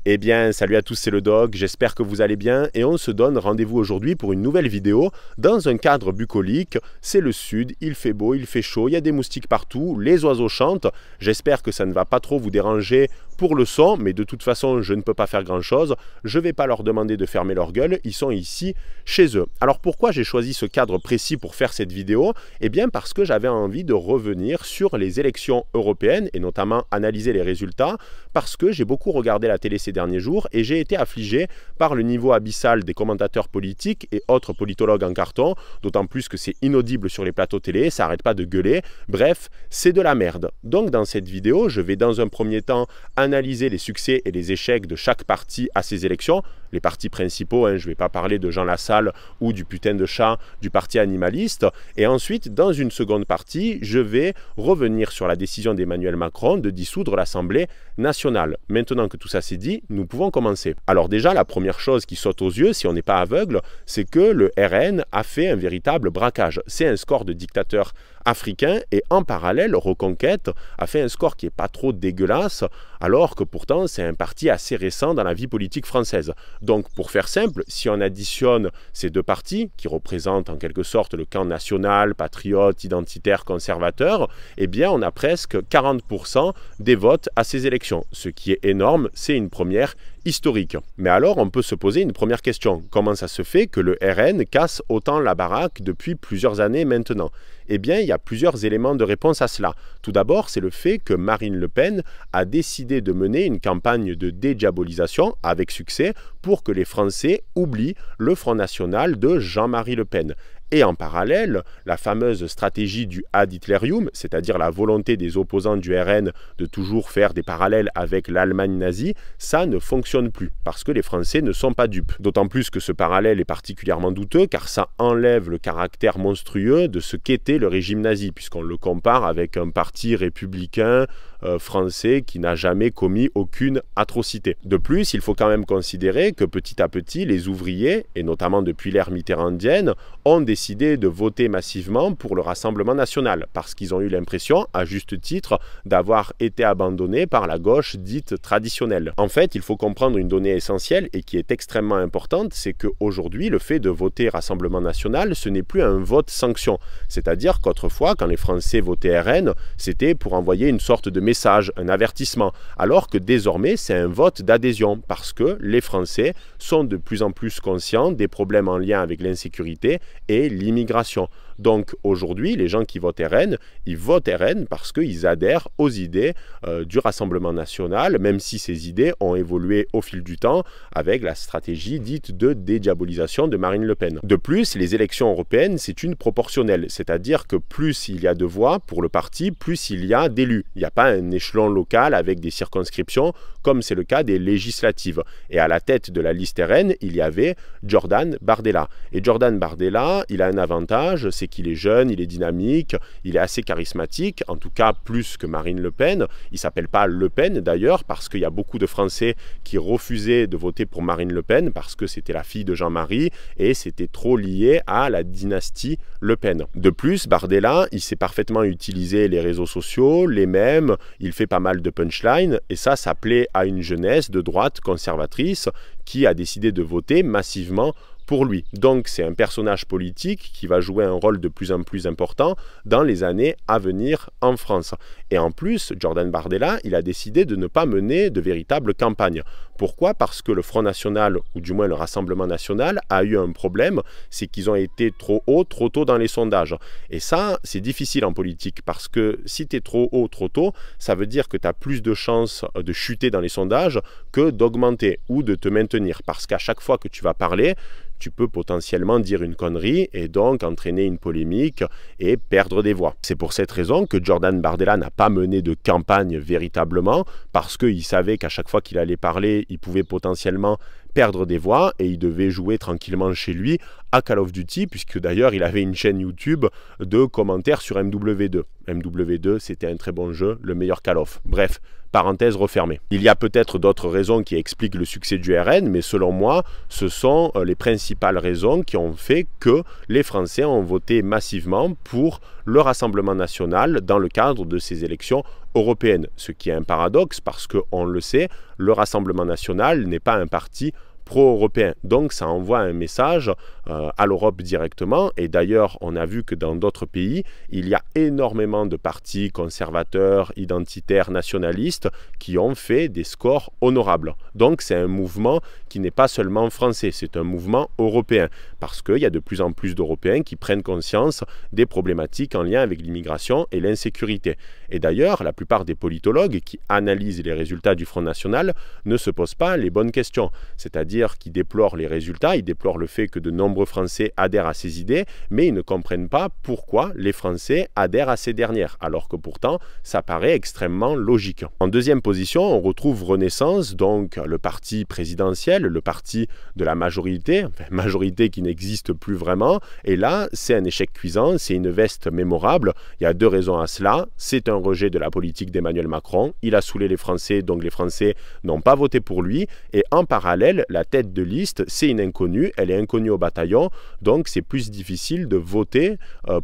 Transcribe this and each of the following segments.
Eh bien, salut à tous, c'est le Doc, j'espère que vous allez bien et on se donne rendez-vous aujourd'hui pour une nouvelle vidéo dans un cadre bucolique. C'est le sud, il fait beau, il fait chaud, il y a des moustiques partout, les oiseaux chantent. J'espère que ça ne va pas trop vous déranger pour le son, mais de toute façon, je ne peux pas faire grand-chose. Je ne vais pas leur demander de fermer leur gueule, ils sont ici chez eux. Alors pourquoi j'ai choisi ce cadre précis pour faire cette vidéo? Eh bien parce que j'avais envie de revenir sur les élections européennes et notamment analyser les résultats, parce que j'ai beaucoup regardé la télé ces derniers jours et j'ai été affligé par le niveau abyssal des commentateurs politiques et autres politologues en carton, d'autant plus que c'est inaudible sur les plateaux télé, ça n'arrête pas de gueuler, bref, c'est de la merde. Donc dans cette vidéo, je vais dans un premier temps analyser les succès et les échecs de chaque parti à ces élections, les partis principaux, je ne vais pas parler de Jean Lassalle ou du putain de chat du parti animaliste, et ensuite, dans une seconde partie, je vais revenir sur la décision d'Emmanuel Macron de dissoudre l'Assemblée nationale. Maintenant que tout ça c'est dit, nous pouvons commencer. Alors déjà, la première chose qui saute aux yeux, si on n'est pas aveugle, c'est que le RN a fait un véritable braquage. C'est un score de dictateur africain et en parallèle, Reconquête a fait un score qui n'est pas trop dégueulasse, alors que pourtant c'est un parti assez récent dans la vie politique française. Donc pour faire simple, si on additionne ces deux partis, qui représentent en quelque sorte le camp national, patriote, identitaire, conservateur, eh bien on a presque 40% des votes à ces élections. Ce qui est énorme, c'est une première historique. Mais alors on peut se poser une première question. Comment ça se fait que le RN casse autant la baraque depuis plusieurs années maintenant? Eh bien, il y a plusieurs éléments de réponse à cela. Tout d'abord, c'est le fait que Marine Le Pen a décidé de mener une campagne de dédiabolisation avec succès pour que les Français oublient le Front National de Jean-Marie Le Pen. Et en parallèle, la fameuse stratégie du ad Hitlerium, c'est-à-dire la volonté des opposants du RN de toujours faire des parallèles avec l'Allemagne nazie, ça ne fonctionne plus, parce que les Français ne sont pas dupes. D'autant plus que ce parallèle est particulièrement douteux, car ça enlève le caractère monstrueux de ce qu'était le régime nazi, puisqu'on le compare avec un parti républicain français qui n'a jamais commis aucune atrocité. De plus, il faut quand même considérer que petit à petit, les ouvriers, et notamment depuis l'ère mitterrandienne, ont décidé de voter massivement pour le Rassemblement national, parce qu'ils ont eu l'impression, à juste titre, d'avoir été abandonnés par la gauche dite traditionnelle. En fait, il faut comprendre une donnée essentielle et qui est extrêmement importante, c'est qu'aujourd'hui, le fait de voter Rassemblement national, ce n'est plus un vote sanction. C'est-à-dire qu'autrefois, quand les Français votaient RN, c'était pour envoyer une sorte de message, un avertissement, alors que désormais, c'est un vote d'adhésion, parce que les Français sont de plus en plus conscients des problèmes en lien avec l'insécurité et l'immigration. Donc aujourd'hui, les gens qui votent RN, ils votent RN parce qu'ils adhèrent aux idées du Rassemblement national, même si ces idées ont évolué au fil du temps avec la stratégie dite de dédiabolisation de Marine Le Pen. De plus, les élections européennes, c'est une proportionnelle, c'est-à-dire que plus il y a de voix pour le parti, plus il y a d'élus. Il n'y a pas un échelon local avec des circonscriptions comme c'est le cas des législatives. Et à la tête de la liste RN, il y avait Jordan Bardella. Et Jordan Bardella, il a un avantage, c'est qu'il est jeune, il est dynamique, il est assez charismatique, en tout cas plus que Marine Le Pen. Il ne s'appelle pas Le Pen d'ailleurs, parce qu'il y a beaucoup de Français qui refusaient de voter pour Marine Le Pen, parce que c'était la fille de Jean-Marie, et c'était trop lié à la dynastie Le Pen. De plus, Bardella, il sait parfaitement utiliser les réseaux sociaux, les mèmes, il fait pas mal de punchlines, et ça plaît à une jeunesse de droite conservatrice qui a décidé de voter massivement pour lui. Donc c'est un personnage politique qui va jouer un rôle de plus en plus important dans les années à venir en France. Et en plus, Jordan Bardella, il a décidé de ne pas mener de véritable campagne. Pourquoi? Parce que le Front National, ou du moins le Rassemblement National, a eu un problème, c'est qu'ils ont été trop hauts, trop tôt dans les sondages. Et ça, c'est difficile en politique, parce que si tu es trop haut, trop tôt, ça veut dire que tu as plus de chances de chuter dans les sondages que d'augmenter ou de te maintenir. Parce qu'à chaque fois que tu vas parler, tu peux potentiellement dire une connerie et donc entraîner une polémique et perdre des voix. C'est pour cette raison que Jordan Bardella n'a pas mené de campagne véritablement, parce qu'il savait qu'à chaque fois qu'il allait parler, il pouvait potentiellement perdre des voix et il devait jouer tranquillement chez lui à Call of Duty, puisque d'ailleurs il avait une chaîne YouTube de commentaires sur MW2. MW2, c'était un très bon jeu, le meilleur Call of. Bref, parenthèse refermée. Il y a peut-être d'autres raisons qui expliquent le succès du RN, mais selon moi, ce sont les principales raisons qui ont fait que les Français ont voté massivement pour le Rassemblement national dans le cadre de ces élections européenne, ce qui est un paradoxe parce qu'on le sait, le Rassemblement national n'est pas un parti pro-européen. Donc ça envoie un message à l'Europe directement, et d'ailleurs on a vu que dans d'autres pays, il y a énormément de partis conservateurs, identitaires, nationalistes qui ont fait des scores honorables. Donc c'est un mouvement qui n'est pas seulement français, c'est un mouvement européen, parce qu'il y a de plus en plus d'Européens qui prennent conscience des problématiques en lien avec l'immigration et l'insécurité. Et d'ailleurs, la plupart des politologues qui analysent les résultats du Front National ne se posent pas les bonnes questions, c'est-à-dire qu'ils déplorent les résultats, ils déplorent le fait que de nombreux Français adhèrent à ces idées, mais ils ne comprennent pas pourquoi les Français adhèrent à ces dernières, alors que pourtant, ça paraît extrêmement logique. En deuxième position, on retrouve Renaissance, donc le parti présidentiel, le parti de la majorité, enfin, majorité qui n'existe plus vraiment, et là, c'est un échec cuisant, c'est une veste mémorable. Il y a deux raisons à cela. C'est un rejet de la politique d'Emmanuel Macron, il a saoulé les Français, donc les Français n'ont pas voté pour lui, et en parallèle, la tête de liste, c'est une inconnue, elle est inconnue au bataillon, donc c'est plus difficile de voter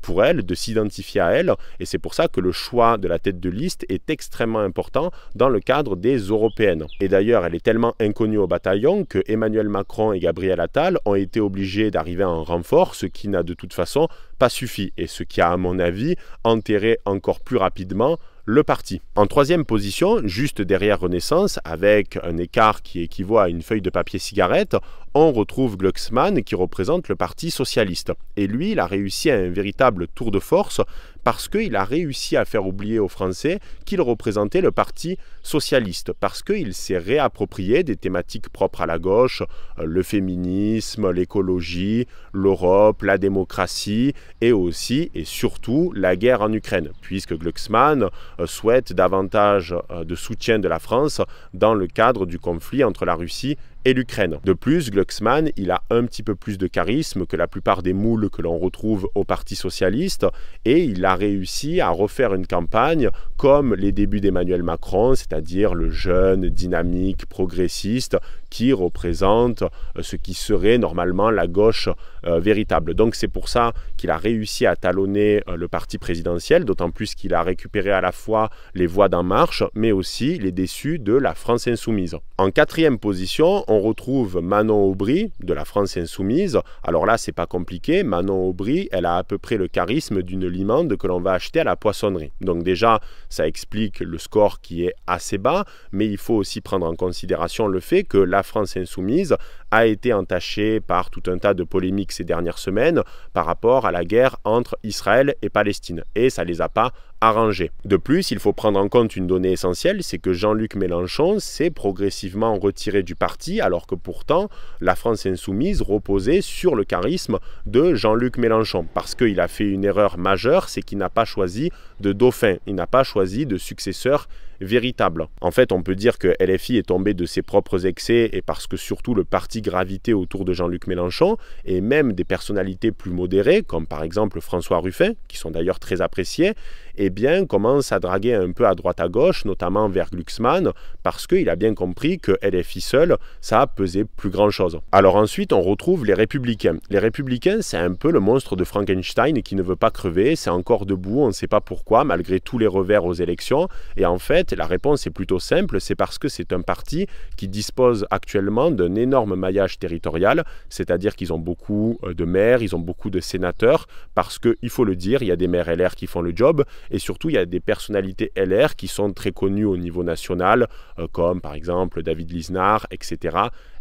pour elle, de s'identifier à elle, et c'est pour ça que le choix de la tête de liste est extrêmement important dans le cadre des européennes. Et d'ailleurs, elle est tellement inconnue au bataillon que Emmanuel Macron et Gabriel Attal ont été obligés d'arriver en renfort, ce qui n'a de toute façon pas suffi, et ce qui a, à mon avis, enterré encore plus rapidement le parti. En troisième position, juste derrière Renaissance, avec un écart qui équivaut à une feuille de papier cigarette, on retrouve Glucksmann qui représente le Parti socialiste. Et lui, il a réussi à un véritable tour de force parce qu'il a réussi à faire oublier aux Français qu'il représentait le Parti socialiste, parce qu'il s'est réapproprié des thématiques propres à la gauche, le féminisme, l'écologie, l'Europe, la démocratie, et aussi et surtout la guerre en Ukraine, puisque Glucksmann souhaite davantage de soutien de la France dans le cadre du conflit entre la Russie et l'Ukraine. De plus, Glucksmann, il a un petit peu plus de charisme que la plupart des moules que l'on retrouve au Parti socialiste, et il a réussi à refaire une campagne comme les débuts d'Emmanuel Macron, c'est-à-dire le jeune, dynamique, progressiste, qui représente ce qui serait normalement la gauche véritable. Donc c'est pour ça qu'il a réussi à talonner le parti présidentiel, d'autant plus qu'il a récupéré à la fois les voix d'En Marche, mais aussi les déçus de la France Insoumise. En quatrième position, on retrouve Manon Aubry de la France Insoumise. Alors là, c'est pas compliqué. Manon Aubry, elle a à peu près le charisme d'une limande que l'on va acheter à la poissonnerie. Donc déjà, ça explique le score qui est assez bas, mais il faut aussi prendre en considération le fait que la France Insoumise a été entachée par tout un tas de polémiques ces dernières semaines par rapport à la guerre entre Israël et Palestine. Et ça les a pas arrangés. De plus, il faut prendre en compte une donnée essentielle, c'est que Jean-Luc Mélenchon s'est progressivement retiré du parti, alors que pourtant, la France Insoumise reposait sur le charisme de Jean-Luc Mélenchon. Parce qu'il a fait une erreur majeure, c'est qu'il n'a pas choisi de dauphin, il n'a pas choisi de successeur véritable. En fait, on peut dire que LFI est tombé de ses propres excès et parce que surtout le parti gravitait autour de Jean-Luc Mélenchon et même des personnalités plus modérées, comme par exemple François Ruffin, qui sont d'ailleurs très appréciés, eh bien, commence à draguer un peu à droite à gauche, notamment vers Glucksmann, parce qu'il a bien compris que LFI seul, ça pesait plus grand-chose. Alors ensuite, on retrouve les Républicains. Les Républicains, c'est un peu le monstre de Frankenstein qui ne veut pas crever, c'est encore debout, on ne sait pas pourquoi, malgré tous les revers aux élections, et en fait, la réponse est plutôt simple, c'est parce que c'est un parti qui dispose actuellement d'un énorme maillage territorial, c'est-à-dire qu'ils ont beaucoup de maires, ils ont beaucoup de sénateurs, parce qu'il faut le dire, il y a des maires LR qui font le job, et surtout il y a des personnalités LR qui sont très connues au niveau national, comme par exemple David Lisnard, etc.,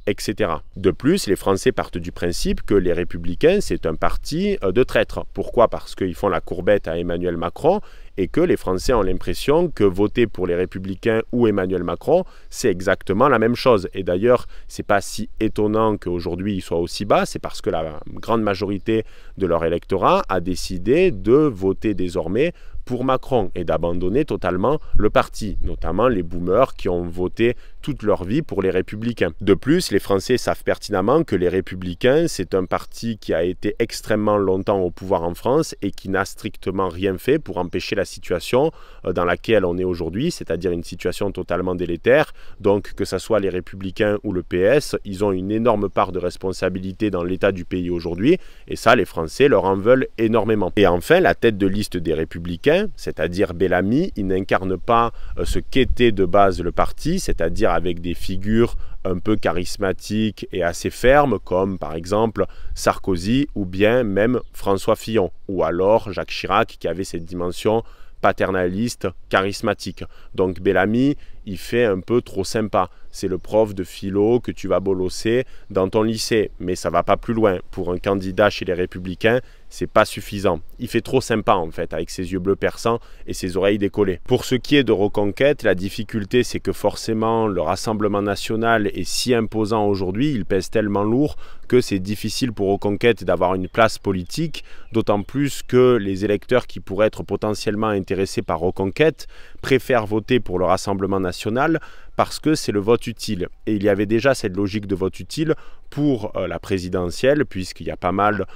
etc. De plus, les Français partent du principe que les Républicains, c'est un parti de traîtres. Pourquoi? Parce qu'ils font la courbette à Emmanuel Macron et que les Français ont l'impression que voter pour les Républicains ou Emmanuel Macron, c'est exactement la même chose. Et d'ailleurs, c'est pas si étonnant qu'aujourd'hui ils soient aussi bas, c'est parce que la grande majorité de leur électorat a décidé de voter désormais pour Macron et d'abandonner totalement le parti, notamment les boomers qui ont voté toute leur vie pour les Républicains. De plus, les Français savent pertinemment que les Républicains, c'est un parti qui a été extrêmement longtemps au pouvoir en France et qui n'a strictement rien fait pour empêcher la situation dans laquelle on est aujourd'hui, c'est-à-dire une situation totalement délétère. Donc, que ce soit les Républicains ou le PS, ils ont une énorme part de responsabilité dans l'état du pays aujourd'hui, et ça, les Français leur en veulent énormément. Et enfin, la tête de liste des Républicains, c'est-à-dire Bellamy, il n'incarne pas ce qu'était de base le parti, c'est-à-dire avec des figures un peu charismatiques et assez fermes, comme par exemple Sarkozy ou bien même François Fillon, ou alors Jacques Chirac qui avait cette dimension paternaliste, charismatique. Donc Bellamy, il fait un peu trop sympa. C'est le prof de philo que tu vas bolosser dans ton lycée, mais ça va pas plus loin. Pour un candidat chez les Républicains, c'est pas suffisant. Il fait trop sympa en fait, avec ses yeux bleus perçants et ses oreilles décollées. Pour ce qui est de Reconquête, la difficulté c'est que forcément le Rassemblement national est si imposant aujourd'hui, il pèse tellement lourd que c'est difficile pour Reconquête d'avoir une place politique, d'autant plus que les électeurs qui pourraient être potentiellement intéressés par Reconquête préfèrent voter pour le Rassemblement national parce que c'est le vote utile. Et il y avait déjà cette logique de vote utile pour la présidentielle, puisqu'il y a pas mal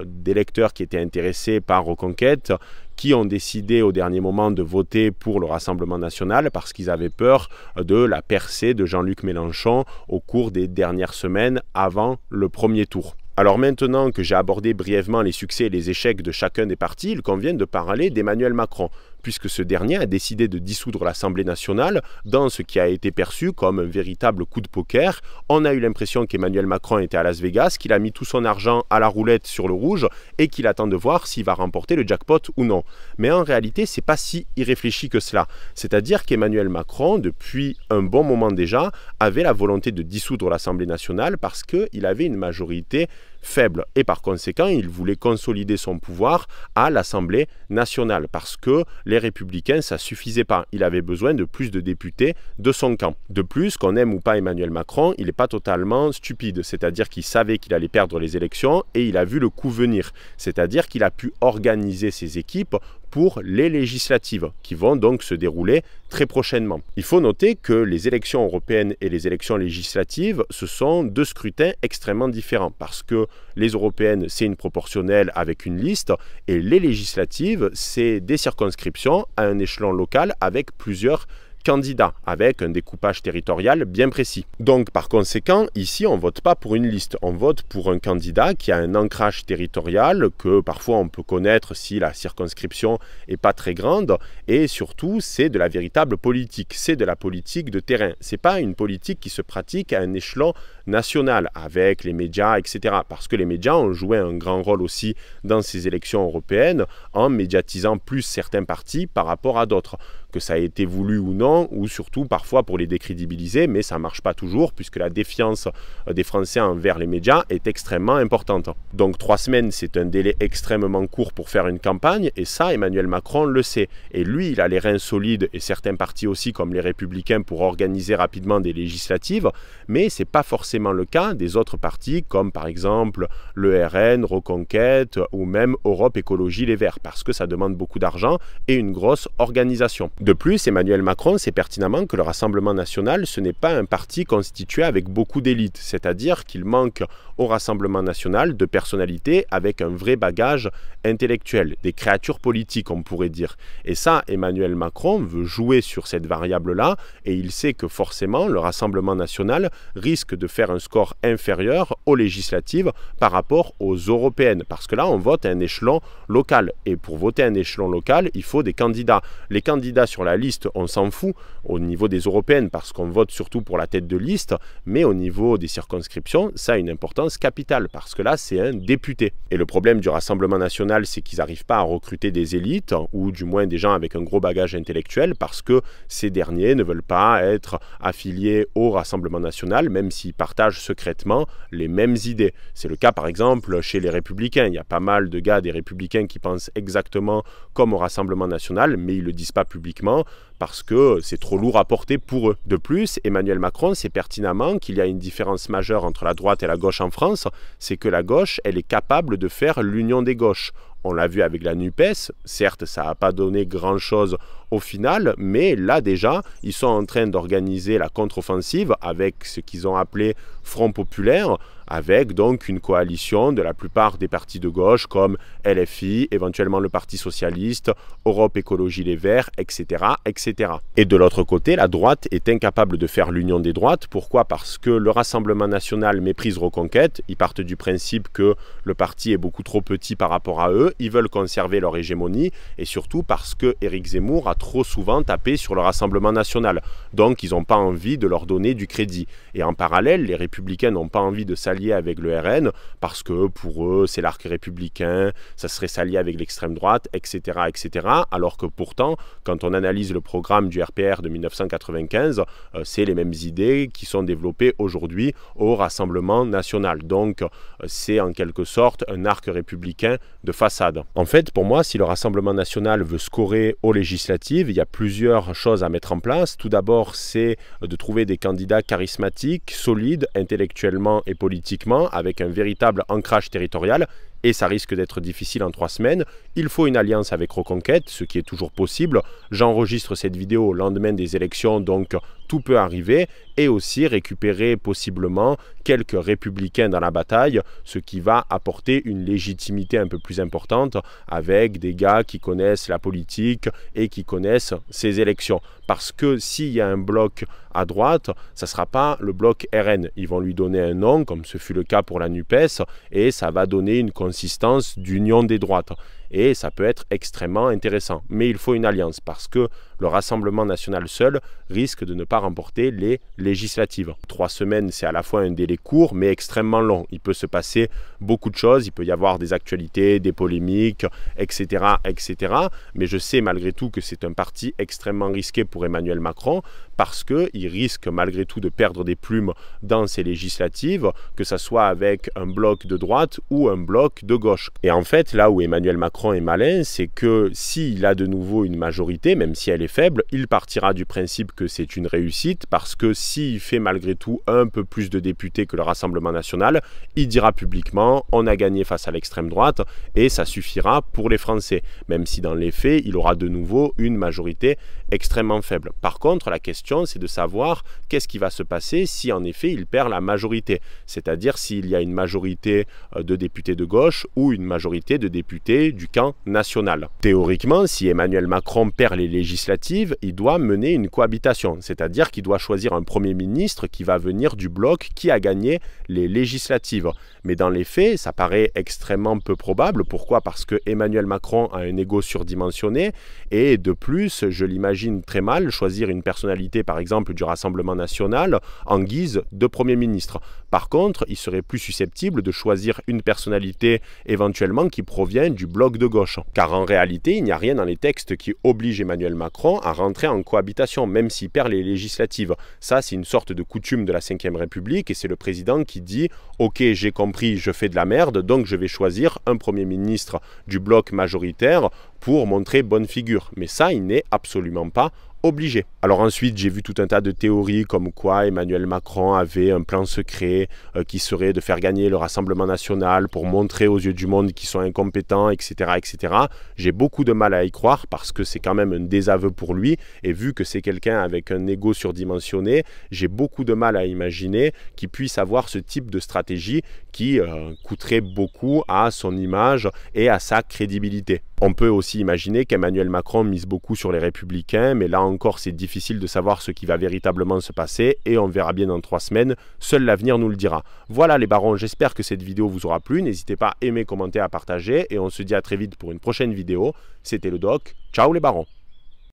d'électeurs qui étaient intéressés par Reconquête, qui ont décidé au dernier moment de voter pour le Rassemblement national parce qu'ils avaient peur de la percée de Jean-Luc Mélenchon au cours des dernières semaines avant le premier tour. Alors maintenant que j'ai abordé brièvement les succès et les échecs de chacun des partis, il convient de parler d'Emmanuel Macron, puisque ce dernier a décidé de dissoudre l'Assemblée nationale dans ce qui a été perçu comme un véritable coup de poker. On a eu l'impression qu'Emmanuel Macron était à Las Vegas, qu'il a mis tout son argent à la roulette sur le rouge et qu'il attend de voir s'il va remporter le jackpot ou non. Mais en réalité, c'est pas si irréfléchi que cela. C'est-à-dire qu'Emmanuel Macron, depuis un bon moment déjà, avait la volonté de dissoudre l'Assemblée nationale parce qu'il avait une majorité faible et par conséquent il voulait consolider son pouvoir à l'Assemblée nationale parce que les Républicains ça suffisait pas, il avait besoin de plus de députés de son camp. De plus, qu'on aime ou pas Emmanuel Macron, il n'est pas totalement stupide, c'est-à-dire qu'il savait qu'il allait perdre les élections et il a vu le coup venir, c'est-à-dire qu'il a pu organiser ses équipes pour les législatives qui vont donc se dérouler très prochainement. Il faut noter que les élections européennes et les élections législatives, ce sont deux scrutins extrêmement différents parce que les européennes, c'est une proportionnelle avec une liste et les législatives, c'est des circonscriptions à un échelon local avec plusieurs candidats, avec un découpage territorial bien précis. Donc par conséquent, ici on ne vote pas pour une liste, on vote pour un candidat qui a un ancrage territorial que parfois on peut connaître si la circonscription n'est pas très grande et surtout c'est de la véritable politique, c'est de la politique de terrain. C'est pas une politique qui se pratique à un échelon national avec les médias, etc. Parce que les médias ont joué un grand rôle aussi dans ces élections européennes en médiatisant plus certains partis par rapport à d'autres. Que ça a été voulu ou non, ou surtout parfois pour les décrédibiliser, mais ça ne marche pas toujours puisque la défiance des Français envers les médias est extrêmement importante. Donc 3 semaines, c'est un délai extrêmement court pour faire une campagne, et ça, Emmanuel Macron le sait. Et lui, il a les reins solides, et certains partis aussi, comme les Républicains, pour organiser rapidement des législatives, mais ce n'est pas forcément le cas des autres partis, comme par exemple le RN, Reconquête, ou même Europe Écologie Les Verts, parce que ça demande beaucoup d'argent et une grosse organisation. De plus, Emmanuel Macron sait pertinemment que le Rassemblement national, ce n'est pas un parti constitué avec beaucoup d'élites, c'est-à-dire qu'il manque au Rassemblement national de personnalités avec un vrai bagage intellectuel, des créatures politiques on pourrait dire. Et ça, Emmanuel Macron veut jouer sur cette variable-là et il sait que forcément le Rassemblement national risque de faire un score inférieur aux législatives par rapport aux européennes, parce que là on vote à un échelon local et pour voter à un échelon local, il faut des candidats. Les candidats sur la liste, on s'en fout au niveau des européennes parce qu'on vote surtout pour la tête de liste, mais au niveau des circonscriptions, ça a une importance capitale parce que là, c'est un député. Et le problème du Rassemblement national, c'est qu'ils n'arrivent pas à recruter des élites ou du moins des gens avec un gros bagage intellectuel parce que ces derniers ne veulent pas être affiliés au Rassemblement national, même s'ils partagent secrètement les mêmes idées. C'est le cas par exemple chez les Républicains. Il y a pas mal de gars des Républicains qui pensent exactement comme au Rassemblement national, mais ils ne le disent pas publiquement parce que c'est trop lourd à porter pour eux. De plus, Emmanuel Macron sait pertinemment qu'il y a une différence majeure entre la droite et la gauche en France, c'est que la gauche, elle est capable de faire l'union des gauches. On l'a vu avec la NUPES, certes ça n'a pas donné grand-chose au final, mais là déjà, ils sont en train d'organiser la contre-offensive avec ce qu'ils ont appelé Front Populaire, avec donc une coalition de la plupart des partis de gauche comme LFI, éventuellement le Parti Socialiste, Europe Écologie Les Verts, etc., etc. Et de l'autre côté, la droite est incapable de faire l'union des droites. Pourquoi? Parce que le Rassemblement National méprise Reconquête. Ils partent du principe que le parti est beaucoup trop petit par rapport à eux. Ils veulent conserver leur hégémonie et surtout parce que Éric Zemmour a trop souvent tapé sur le Rassemblement National. Donc ils n'ont pas envie de leur donner du crédit. Et en parallèle, les Républicains n'ont pas envie de s'allier avec le RN parce que pour eux, c'est l'arc républicain, ça serait s'allier avec l'extrême droite, etc., etc. Alors que pourtant, quand on analyse le programme du RPR de 1995, c'est les mêmes idées qui sont développées aujourd'hui au Rassemblement National. Donc c'est en quelque sorte un arc républicain de façade. En fait, pour moi, si le Rassemblement National veut scorer aux législatives, il y a plusieurs choses à mettre en place. Tout d'abord, c'est de trouver des candidats charismatiques, solides, intellectuellement et politiquement, avec un véritable ancrage territorial. Et ça risque d'être difficile en 3 semaines. Il faut une alliance avec Reconquête, ce qui est toujours possible. J'enregistre cette vidéo au lendemain des élections, donc tout peut arriver. Et aussi récupérer possiblement quelques républicains dans la bataille, ce qui va apporter une légitimité un peu plus importante avec des gars qui connaissent la politique et qui connaissent ces élections. Parce que s'il y a un bloc à droite, ça ne sera pas le bloc RN. Ils vont lui donner un nom, comme ce fut le cas pour la NUPES, et ça va donner une consistance d'union des droites. Et ça peut être extrêmement intéressant. Mais il faut une alliance parce que le Rassemblement National seul risque de ne pas remporter les législatives. 3 semaines, c'est à la fois un délai court mais extrêmement long. Il peut se passer beaucoup de choses, il peut y avoir des actualités, des polémiques, etc., etc. Mais je sais malgré tout que c'est un parti extrêmement risqué pour Emmanuel Macron parce qu'il risque malgré tout de perdre des plumes dans ces législatives, que ce soit avec un bloc de droite ou un bloc de gauche. Et en fait, là où Emmanuel Macron est malin, c'est que s'il a de nouveau une majorité, même si elle est faible, il partira du principe que c'est une réussite parce que s'il fait malgré tout un peu plus de députés que le Rassemblement National, il dira publiquement on a gagné face à l'extrême droite et ça suffira pour les Français, même si dans les faits, il aura de nouveau une majorité extrêmement faible. Par contre, la question, c'est de savoir qu'est-ce qui va se passer si en effet il perd la majorité, c'est-à-dire s'il y a une majorité de députés de gauche ou une majorité de députés du camp national. Théoriquement, si Emmanuel Macron perd les législatives, il doit mener une cohabitation, c'est-à-dire qu'il doit choisir un Premier ministre qui va venir du bloc qui a gagné les législatives. Mais dans les faits, ça paraît extrêmement peu probable. Pourquoi? Parce que Emmanuel Macron a un ego surdimensionné et de plus, je l'imagine très mal choisir une personnalité, par exemple, du Rassemblement National en guise de Premier ministre. Par contre, il serait plus susceptible de choisir une personnalité éventuellement qui provient du bloc de gauche. Car en réalité, il n'y a rien dans les textes qui oblige Emmanuel Macron à rentrer en cohabitation, même s'il perd les législatives. Ça, c'est une sorte de coutume de la Ve République et c'est le président qui dit « Ok, j'ai compris, je fais de la merde, donc je vais choisir un Premier ministre du bloc majoritaire pour montrer bonne figure. » Mais ça, il n'est absolument pas obligé. Alors ensuite, j'ai vu tout un tas de théories comme quoi Emmanuel Macron avait un plan secret qui serait de faire gagner le Rassemblement National pour montrer aux yeux du monde qu'ils sont incompétents, etc., etc. J'ai beaucoup de mal à y croire parce que c'est quand même un désaveu pour lui et vu que c'est quelqu'un avec un ego surdimensionné, j'ai beaucoup de mal à imaginer qu'il puisse avoir ce type de stratégie qui coûterait beaucoup à son image et à sa crédibilité. On peut aussi imaginer qu'Emmanuel Macron mise beaucoup sur les Républicains, mais là encore c'est difficile de savoir ce qui va véritablement se passer et on verra bien dans 3 semaines, seul l'avenir nous le dira. Voilà les barons, j'espère que cette vidéo vous aura plu, n'hésitez pas à aimer, commenter, à partager et on se dit à très vite pour une prochaine vidéo. C'était le Doc, ciao les barons.